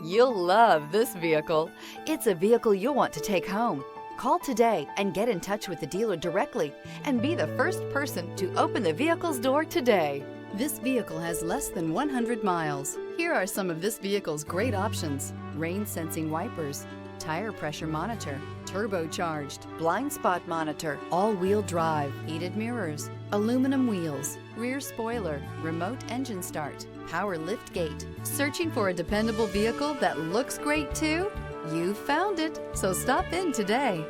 You'll love this vehicle. It's a vehicle you'll want to take home. Call today and get in touch with the dealer directly and be the first person to open the vehicle's door today. This vehicle has less than 100 miles. Here are some of this vehicle's great options: rain sensing wipers, tire pressure monitor, turbocharged, blind spot monitor, all-wheel drive, heated mirrors, aluminum wheels, rear spoiler, remote engine start, power lift gate. Searching for a dependable vehicle that looks great too? You found it, so stop in today.